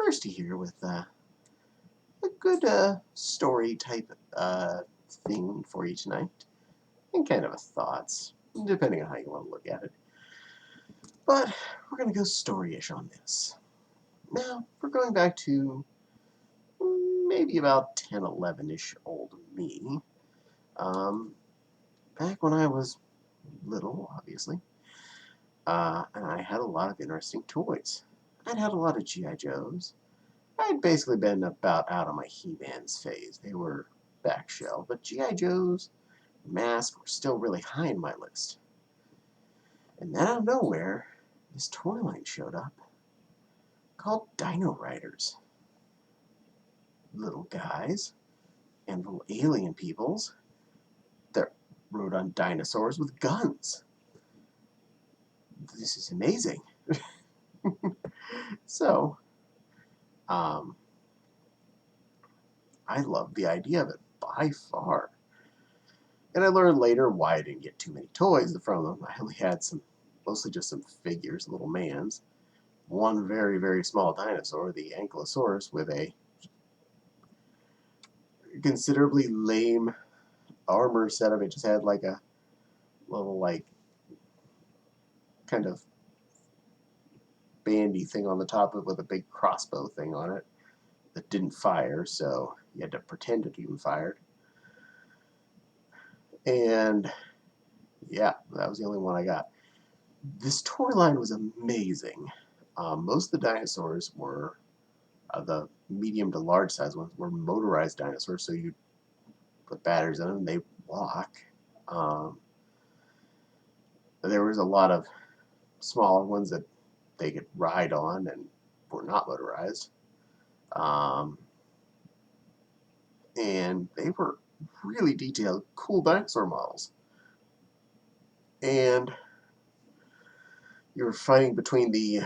Bursty here with a good story type thing for you tonight, and kind of a thoughts, depending on how you want to look at it. But we're going to go story-ish on this. Now, we're going back to maybe about 10, 11-ish old me. Back when I was little, obviously. And I had a lot of interesting toys. I'd had a lot of G.I. Joes. I'd basically been about out of my He-Man's phase. They were back shelf, but G.I. Joe's masks were still really high in my list. And then out of nowhere, this toy line showed up called Dino Riders. Little guys and little alien peoples that rode on dinosaurs with guns. This is amazing. So, I loved the idea of it by far. And I learned later why I didn't get too many toys from them. I only had mostly just some figures, little mans. One very, very small dinosaur, the Ankylosaurus, with a considerably lame armor setup. It just had like a little, kind of bandy thing on the top of it with a big crossbow thing on it that didn't fire, so you had to pretend it even fired. And yeah, that was the only one I got. This toy line was amazing. Most of the dinosaurs were, the medium to large size ones, were motorized dinosaurs, so you put batteries in them and they walk. There was a lot of smaller ones that they could ride on and were not motorized. And they were really detailed, cool dinosaur models. And you were fighting between the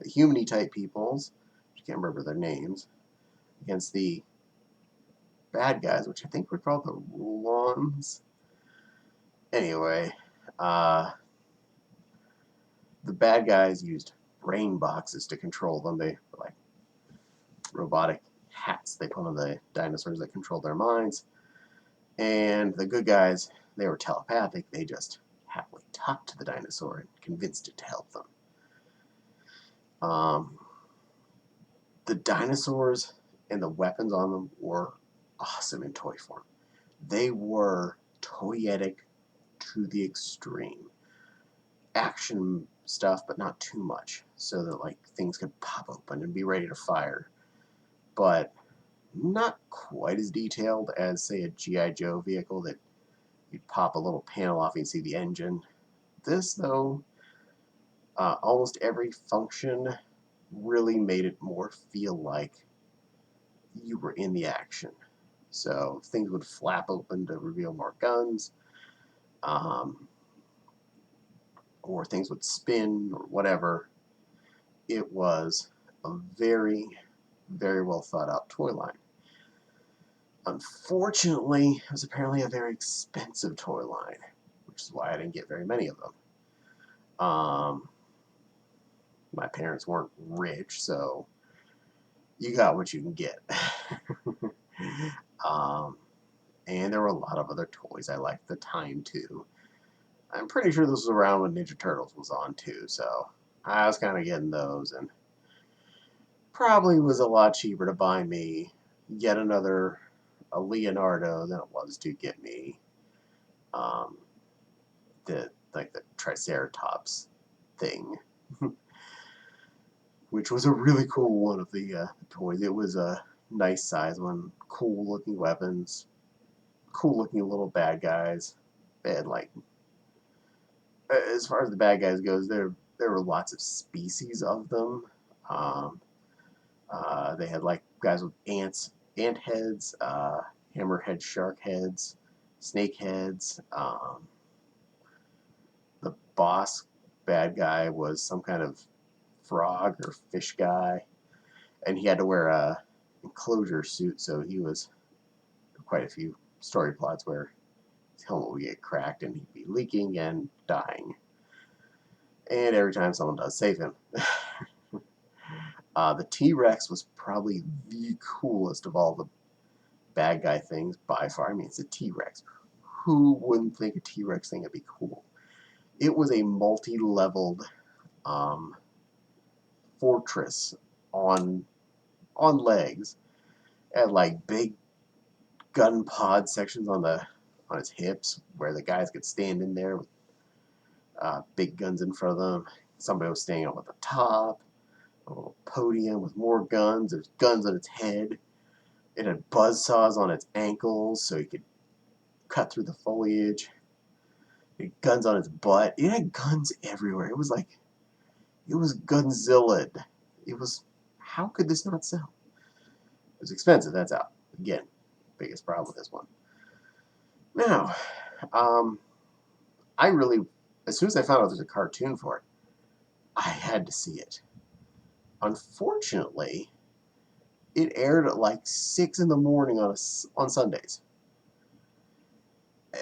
human-y type peoples, I can't remember their names, against the bad guys, which I think were called the Rulons. Anyway, the bad guys used brain boxes to control them. They were like robotic hats they put on the dinosaurs that controlled their minds. And the good guys, they were telepathic. They just happily talked to the dinosaur and convinced it to help them. The dinosaurs and the weapons on them were awesome in toy form. They were toyetic to the extreme. Action stuff, but not too much, so that things could pop open and be ready to fire. But not quite as detailed as, say, a G.I. Joe vehicle that you'd pop a little panel off and you see the engine. This, though, almost every function really made it more feel like you were in the action. So things would flap open to reveal more guns, or things would spin or whatever. It was a very, very well thought out toy line. Unfortunately, it was apparently a very expensive toy line, which is why I didn't get very many of them. My parents weren't rich, so you got what you can get. And there were a lot of other toys I liked at the time, too. I'm pretty sure this was around when Ninja Turtles was on, too, so I was kind of getting those, and probably was a lot cheaper to buy me yet another a Leonardo than it was to get me the Triceratops thing, which was a really cool one of the toys. It was a nice size one, cool looking weapons, cool looking little bad guys. They had as far as the bad guys goes, there were lots of species of them. They had guys with ant heads, hammerhead shark heads, snake heads. The boss bad guy was some kind of frog or fish guy, and he had to wear a enclosure suit, so he was quite a few story plots where his helmet would get cracked and he'd be leaking and dying. And every time someone does save him. The T-Rex was probably the coolest of all the bad guy things by far. I mean, it's a T-Rex. Who wouldn't think a T-Rex thing would be cool? It was a multi-leveled um, fortress on legs, and like big gun pod sections on its hips, where the guys could stand in there with big guns in front of them. Somebody was standing up at the top, a little podium with more guns. There's guns on its head. It had buzzsaws on its ankles, so you could cut through the foliage. It had guns on its butt. It had guns everywhere. It was like, it was Gunzilla. It was, how could this not sell? It was expensive, that's out. Again, biggest problem with this one. Now, I really, as soon as I found out there's a cartoon for it, I had to see it. Unfortunately, it aired at like 6 in the morning on Sundays.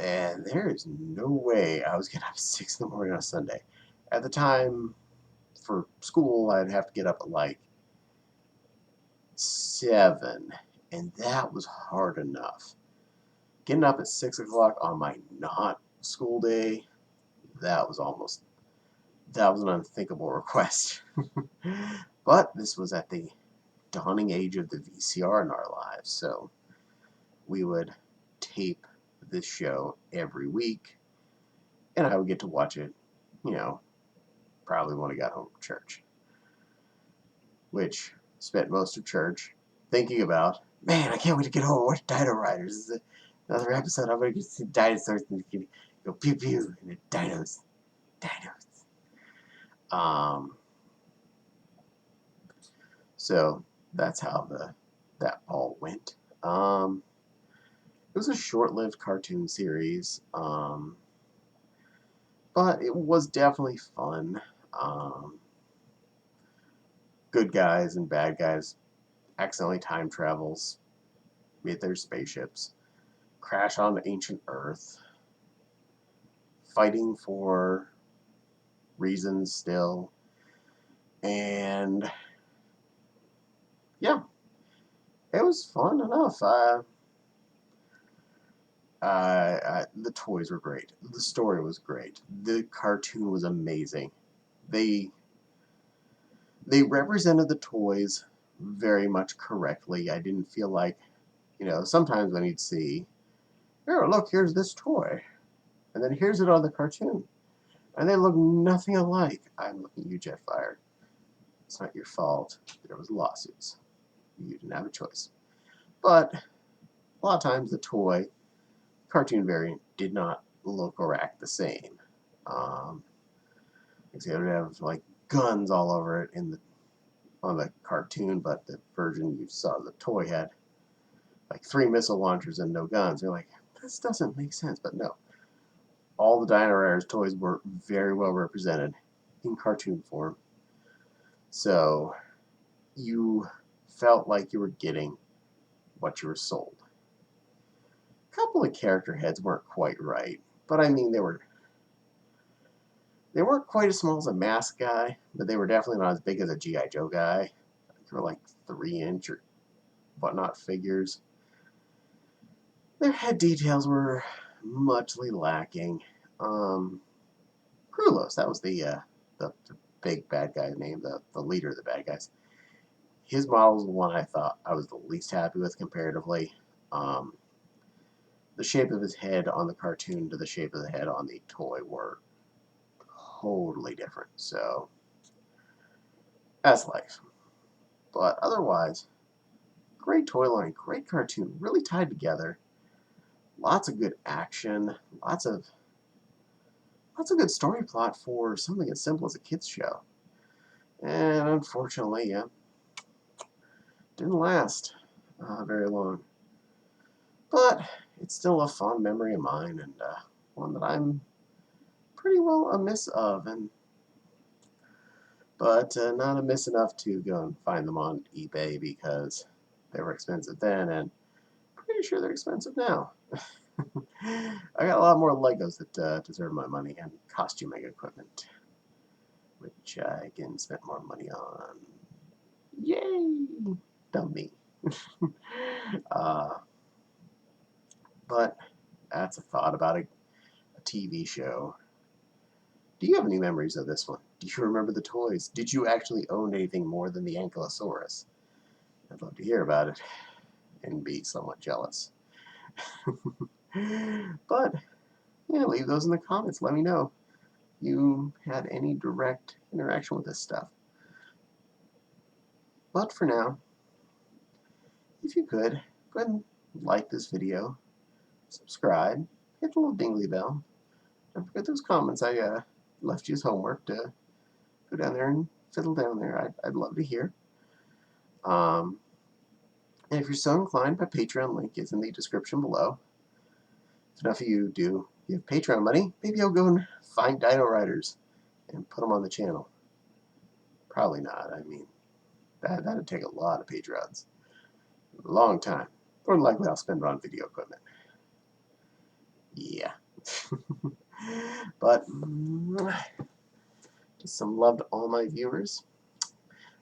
And there is no way I was getting up at 6 in the morning on a Sunday. At the time, for school, I'd have to get up at like 7, and that was hard enough. Getting up at 6 o'clock on my not school day, that was an unthinkable request. But this was at the dawning age of the VCR in our lives, so we would tape this show every week, and I would get to watch it, probably when I got home from church. Which spent most of church thinking about, man, I can't wait to get home and watch Dino Riders. This is another episode. I'm going to get some dinosaurs and go pew pew, and the dinos. So that's how that all went. It was a short-lived cartoon series, but it was definitely fun. Good guys and bad guys accidentally time travels with their spaceships, crash on ancient Earth, fighting for reasons still, and yeah, it was fun enough. The toys were great. The story was great. The cartoon was amazing. They represented the toys very much correctly. I didn't feel like, sometimes when you'd see, here, look, here's this toy, and then here's it on the cartoon, and they look nothing alike. I'm looking at you, Jetfire. It's not your fault. There was lawsuits. You didn't have a choice. But a lot of times the toy cartoon variant did not look or act the same. It would have like guns all over it on the cartoon, but the version you saw the toy had like 3 missile launchers and no guns. You're like, this doesn't make sense. But no, all the Dino Riders toys were very well represented in cartoon form. So you felt like you were getting what you were sold. A couple of character heads weren't quite right, but I mean they weren't quite as small as a mask guy, but they were definitely not as big as a G.I. Joe guy. They were like 3-inch or whatnot figures. Their head details were muchly lacking. Krulos, that was the big bad guy's name, the leader of the bad guys. His model was the one I thought I was the least happy with comparatively. The shape of his head on the cartoon to the shape of the head on the toy were totally different. So that's life. But otherwise, great toy line, great cartoon, really tied together. Lots of good action, lots of good story plot for something as simple as a kids show. And unfortunately, yeah, didn't last very long. But it's still a fond memory of mine, and one that I'm pretty well amiss of, but not amiss enough to go and find them on eBay because they were expensive then, and pretty sure they're expensive now. I got a lot more Legos that deserve my money, and costuming equipment, which I again spent more money on Yay! Dumb me. uh, but that's a thought about a TV show. Do you have any memories of this one? Do you remember the toys? Did you actually own anything more than the Ankylosaurus? I'd love to hear about it and be somewhat jealous. But, yeah, leave those in the comments. Let me know if you had any direct interaction with this stuff. But for now, if you could, go ahead and like this video, subscribe, hit the little dingly bell. Don't forget those comments I left you as homework to go down there and fiddle down there. I'd love to hear. And if you're so inclined, my Patreon link is in the description below. If enough of you do give Patreon money, maybe I'll go and find Dino Riders and put them on the channel. Probably not. I mean, that'd take a lot of Patreons. A long time. More than likely I'll spend it on video equipment. Yeah. But, just some love to all my viewers.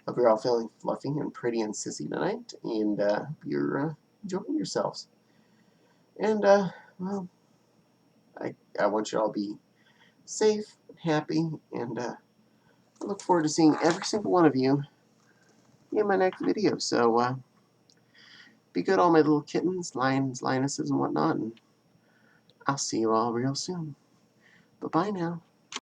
Hope you're all feeling fluffy and pretty and sissy tonight, and you're enjoying yourselves. And, well, I want you all to be safe, happy, and I look forward to seeing every single one of you in my next video. So, be good, all my little kittens, lions, lionesses, and whatnot, and I'll see you all real soon. Bye-bye now.